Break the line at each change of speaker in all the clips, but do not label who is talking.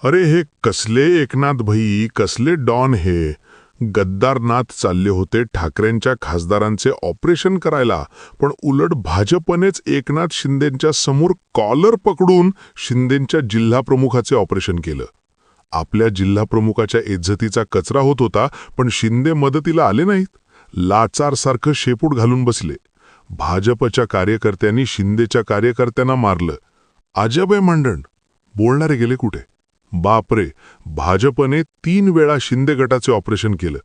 अरे हे कसले एकनाथ भाई, कसले डॉन हे. गद्दारनाथ चालले होते ठाकरेंच्या खासदारांचे ऑपरेशन करायला, पण उलट भाजपनेच एकनाथ शिंदेंच्या समोर कॉलर पकडून शिंदेंच्या जिल्हाप्रमुखाचे ऑपरेशन केलं. आपल्या जिल्हाप्रमुखाच्या इज्जतीचा कचरा होत होता, पण शिंदे मदतीला आले नाहीत. लाचारसारखं शेपूट घालून बसले. भाजपच्या कार्यकर्त्यांनी शिंदेच्या कार्यकर्त्यांना मारलं. अजब आहे मांडण. बोलणारे गेले कुठे? बापरे, भाजपने 3 वेळा शिंदे गटाचे ऑपरेशन केलं.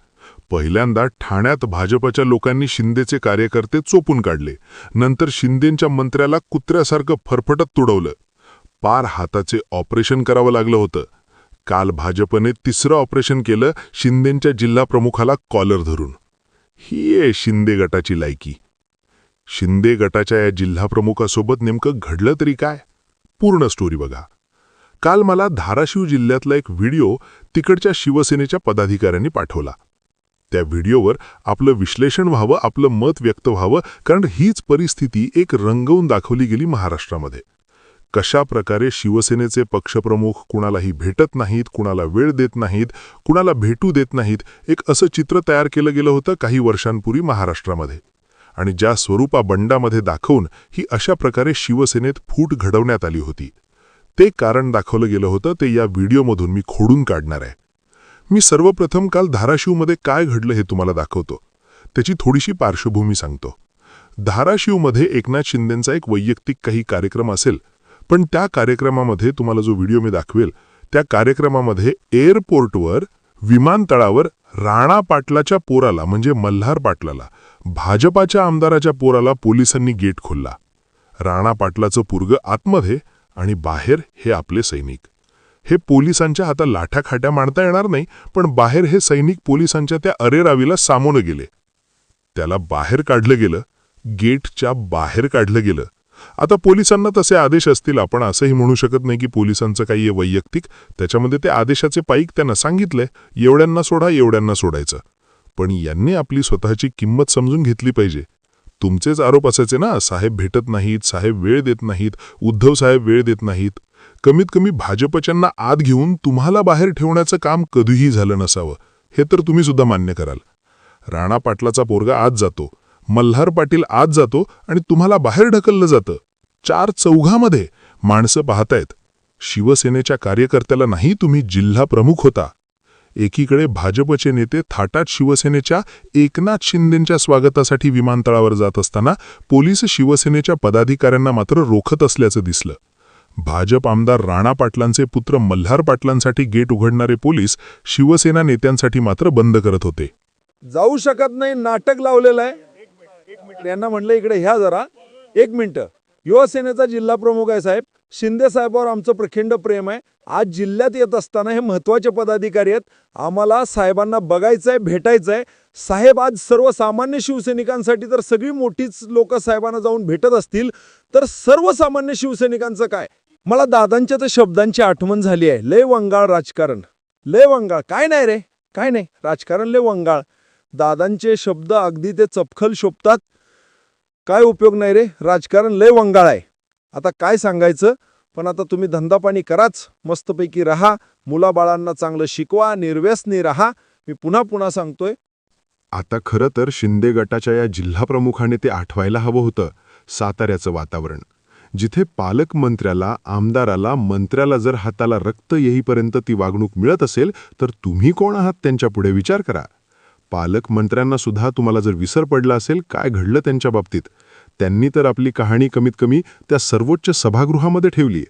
पहिल्यांदा ठाण्यात भाजपच्या लोकांनी शिंदेचे कार्यकर्ते चोपून काढले. नंतर शिंदेंच्या मंत्र्याला कुत्र्यासारखं फरफटत तुडवलं. पार हाताचे ऑपरेशन करावं लागलं होतं. काल भाजपने 3रं ऑपरेशन केलं, शिंदेंच्या जिल्हाप्रमुखाला कॉलर धरून. ही आहे शिंदे गटाची लायकी. शिंदे गटाच्या या जिल्हाप्रमुखासोबत नेमकं घडलं तरी काय? पूर्ण स्टोरी बघा. काल मला धाराशिव जिल्ह्यातला एक व्हिडिओ तिकडच्या शिवसेनेच्या पदाधिकाऱ्यांनी पाठवला. त्या व्हिडिओवर आपलं विश्लेषण व्हावं, आपलं मत व्यक्त व्हावं, कारण हीच परिस्थिती एक रंगवून दाखवली गेली महाराष्ट्रामध्ये. कशा प्रकारे शिवसेनेचे पक्षप्रमुख कुणालाही भेटत नाहीत, कुणाला वेळ देत नाहीत, कुणाला भेटू देत नाहीत, एक असं चित्र तयार केलं गेलं होतं काही वर्षांपूर्वी महाराष्ट्रामध्ये. आणि ज्या स्वरूपा बंडामध्ये दाखवून ही अशा प्रकारे शिवसेनेत फूट घडवण्यात आली होती, ते कारण दाखवलं गेलं होतं ते या व्हिडिओमधून मी खोडून काढणार आहे. मी सर्वप्रथम काल धाराशिवमध्ये काय घडलं हे तुम्हाला दाखवतो. त्याची थोडीशी पार्श्वभूमी सांगतो. धाराशिवमध्ये एकनाथ शिंदेंचा एक वैयक्तिक काही कार्यक्रम असेल, पण त्या कार्यक्रमामध्ये तुम्हाला जो व्हिडिओ मी दाखवेल, त्या कार्यक्रमामध्ये एअरपोर्टवर, विमानतळावर राणा पाटलाच्या पोराला म्हणजे मल्हार पाटलाला, भाजपाच्या आमदाराच्या पोराला पोलिसांनी गेट खोलला. राणा पाटलाचं पोरगं आतमध्ये आणि बाहेर हे आपले सैनिक. हे पोलिसांच्या हातात लाठ्या-खाट्या मांडता येणार नाही, पण बाहेर हे सैनिक पोलिसांच्या त्या अरेरावीला सामोरं गेले. त्याला बाहेर काढलं गेलं, गेटच्या बाहेर काढलं गेलं. आता पोलिसांना तसे आदेश असतील, आपण असंही म्हणू शकत नाही की पोलिसांचं काही वैयक्तिक. त्याच्यामध्ये ते आदेशाचे पाईक त्यांना सांगितलंय, एवढ्यांना सोडा, एवढ्यांना सोडायचं. पण यांनी आपली स्वतःची किंमत समजून घेतली पाहिजे. तुमचेच आरोप असायचे ना, साहेब भेटत नाहीत, साहेब वेळ देत नाहीत, उद्धव साहेब वेळ देत नाहीत. कमीत कमी भाजपच्यांना आत घेऊन तुम्हाला बाहेर ठेवण्याचं काम कधीही झालं नसावं, हे तर तुम्ही सुद्धा मान्य कराल. राणा पाटलाचा पोरगा आत जातो, मल्हार पाटील आत जातो आणि तुम्हाला बाहेर ढकललं जातं. 4 चौघामध्ये माणसं पाहतायत. शिवसेनेच्या कार्यकर्त्याला नाही, तुम्ही जिल्हा प्रमुख होता. एकीकडे भाजपचे नेते थाटात शिवसेनेच्या एकनाथ शिंदेंच्या स्वागतासाठी विमानतळावर जात असताना पोलीस शिवसेनेच्या पदाधिकाऱ्यांना मात्र रोखत असल्याचं दिसलं. भाजप आमदार राणा पाटलांचे पुत्र मल्हार पाटलांसाठी गेट उघडणारे पोलीस शिवसेना नेत्यांसाठी मात्र बंद करत होते.
जाऊ शकत नाही, नाटक लावलेलं आहे. यांना म्हणलं इकडे ह्या जरा 1 मिनिटं. युवासेनेचा जिल्हा प्रमुख आहे साहेब. शिंदे साहेबांवर आमचं प्रखंड प्रेम आहे. आज जिल्ह्यात येत असताना हे महत्त्वाचे पदाधिकारी आहेत. आम्हाला साहेबांना बघायचंय, भेटायचंय. साहेब आज सर्वसामान्य शिवसैनिकांसाठी तर सगळी मोठीच लोक साहेबांना जाऊन भेटत असतील, तर सर्वसामान्य शिवसैनिकांचं काय? मला दादांच्या त्या शब्दांची आठवण झाली आहे. लय वंगाळ राजकारण, लय वंगाळ. काय नाही रे, काय नाही, राजकारण लय वंगाळ. दादांचे शब्द अगदी ते चपखल शोभतात. काय उपयोग नाही रे, राजकारण लय वंगाळ आहे. आता काय सांगायचं, पण आता तुम्ही धंदापाणी कराच, मस्तपैकी राहा, मुलाबाळांना चांगलं शिकवा, निर्व्यसनी राहा. मी पुन्हा पुन्हा सांगतोय.
आता खरं तर शिंदे गटाच्या या जिल्हाप्रमुखाने ते आठवायला हवं होतं, साताऱ्याचं वातावरण, जिथे पालकमंत्र्याला, आमदाराला, मंत्र्याला जर हाताला रक्त येईपर्यंत ती वागणूक मिळत असेल, तर तुम्ही कोण आहात त्यांच्या पुढे विचार करा. पालकमंत्र्यांना सुद्धा तुम्हाला जर विसर पडला असेल काय घडलं त्यांच्या बाबतीत, त्यांनी तर आपली कहाणी कमीत कमी त्या सर्वोच्च सभागृहामध्ये ठेवली.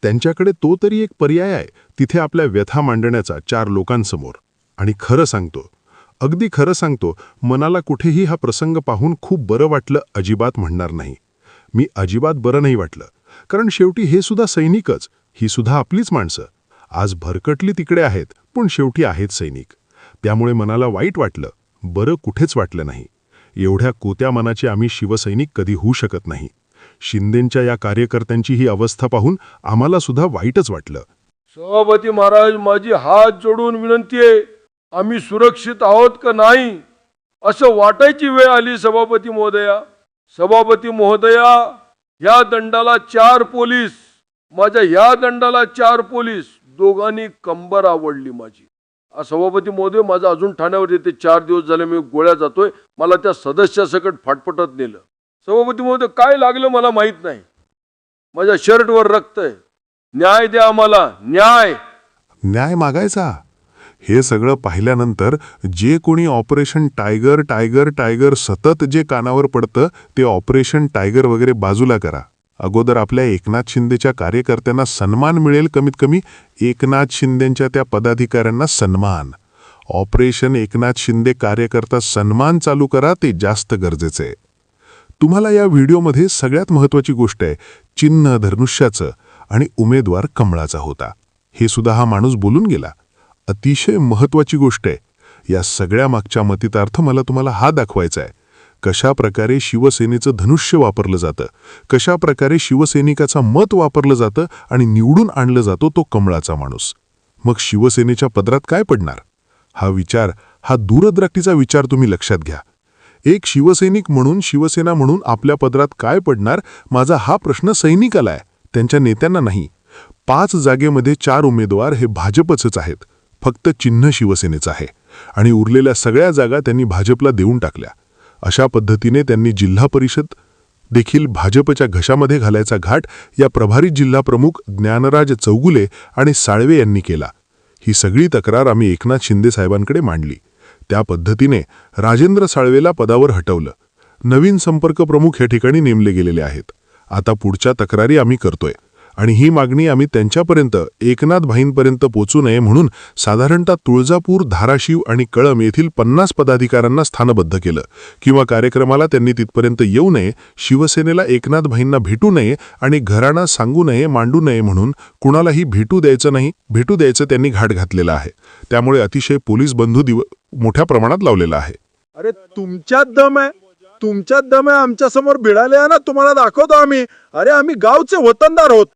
त्यांच्याकडे तो तरी एक पर्याय आहे, तिथे आपल्या व्यथा मांडण्याचा 4 लोकांसमोर. आणि खरं सांगतो, अगदी खरं सांगतो, मनाला कुठेही हा प्रसंग पाहून खूप बरं वाटलं अजिबात म्हणणार नाही. मी अजिबात बरं नाही वाटलं, कारण शेवटी हे सुद्धा सैनिकच, ही सुद्धा आपलीच माणसं. आज भरकटली तिकडे आहेत, पण शेवटी आहेत सैनिक. त्यामुळे मनाला वाईट वाटलं, बरं कुठेच वाटलं नाही. एवढ्या कोत्या मनाचे आम्ही शिवसैनिक कधी होऊ शकत नाही. शिंदेंच्या या कार्यकर्त्यांची ही अवस्था पाहून आम्हाला सुद्धा वाईटच वाटलं.
सभापती महाराज, माझी हात जोडून विनंती आहे, आम्ही सुरक्षित आहोत का नाही असं वाटायची वेळ आली. सभापती महोदया, सभापती महोदया, या दंडाला 4 पोलीस, माझ्या या दंडाला 4 पोलीस, दोघांनी कंबर आवडली माझी. सभापती महोदय, माझं अजून ठाण्यावर येते 4 दिवस झाले, मी गोळ्या जातोय. मला त्या सदस्यासकट फाटफटत नेलं. सभापती महोदय, काय लागलं मला माहित नाही. माझ्या शर्टवर रक्त आहे. न्याय द्या आम्हाला, न्याय.
न्याय मागायचा. हे सगळं पाहिल्यानंतर जे कोणी ऑपरेशन टायगर टायगर टायगर सतत जे कानावर पडतं ते ऑपरेशन टायगर वगैरे बाजूला करा. अगोदर आपल्या एकनाथ शिंदेच्या कार्यकर्त्यांना सन्मान मिळेल, कमीत कमी एकनाथ शिंदेच्या त्या पदाधिकाऱ्यांना सन्मान. ऑपरेशन एकनाथ शिंदे कार्यकर्ता सन्मान चालू करा, ते जास्त गरजेचं आहे. तुम्हाला या व्हिडिओमध्ये सगळ्यात महत्त्वाची गोष्ट आहे, चिन्ह धनुष्याचं आणि उमेदवार कमळाचा होता. हे सुद्धा हा माणूस बोलून गेला. अतिशय महत्त्वाची गोष्ट आहे. या सगळ्या मागच्या मतितार्थ मला तुम्हाला हा दाखवायचा आहे. कशा प्रकारे शिवसेनेचं धनुष्य वापरलं जातं, कशा प्रकारे शिवसैनिकाचा मत वापरलं जातं आणि निवडून आणलं जातो तो कमळाचा माणूस. मग शिवसेनेच्या पदरात काय पडणार? हा विचार, हा दूरदृष्टीचा विचार तुम्ही लक्षात घ्या. एक शिवसैनिक म्हणून, शिवसेना म्हणून आपल्या पदरात काय पडणार, माझा हा प्रश्न सैनिकाला आहे, त्यांच्या नेत्यांना नाही. 5 जागेमध्ये 4 उमेदवार हे भाजपचेच आहेत. फक्त चिन्ह शिवसेनेचं आहे आणि उरलेल्या सगळ्या जागा त्यांनी भाजपला देऊन टाकल्या. अशा पद्धतीने त्यांनी जिल्हा परिषद देखील भाजपच्या घशामध्ये घालायचा घाट या प्रभारी जिल्हा प्रमुख ज्ञानराज चौगुले आणि साळवे यांनी केला. ही सगळी तक्रार आम्ही एकनाथ शिंदे साहेबांकडे मांडली. त्या पद्धतीने राजेंद्र साळवेला पदावर हटवलं. नवीन संपर्क प्रमुख या ठिकाणी नेमले गेलेले आहेत. आता पुढच्या तक्रारी आम्ही करतोय आणि ही मागणी आम्ही त्यांच्यापर्यंत, एकनाथ भाईंपर्यंत पोचू नये म्हणून साधारणतः तुळजापूर, धाराशिव आणि कळंब येथील 50 पदाधिकाऱ्यांना स्थानबद्ध केलं. किंवा कार्यक्रमाला त्यांनी तिथपर्यंत येऊ नये, शिवसेनेला एकनाथ भाईंना भेटू नये आणि घराणा सांगू नये, मांडू नये म्हणून कुणालाही भेटू द्यायचं त्यांनी घाट घातलेला आहे. त्यामुळे अतिशय पोलीस बंधू मोठ्या प्रमाणात लावलेला आहे.
अरे तुमच्यात दम आहे, तुमच्यात दम आहे, आमच्या समोर भिडाले आहे ना, तुम्हाला दाखवतो आम्ही. अरे आम्ही गावचे वतनदार आहोत.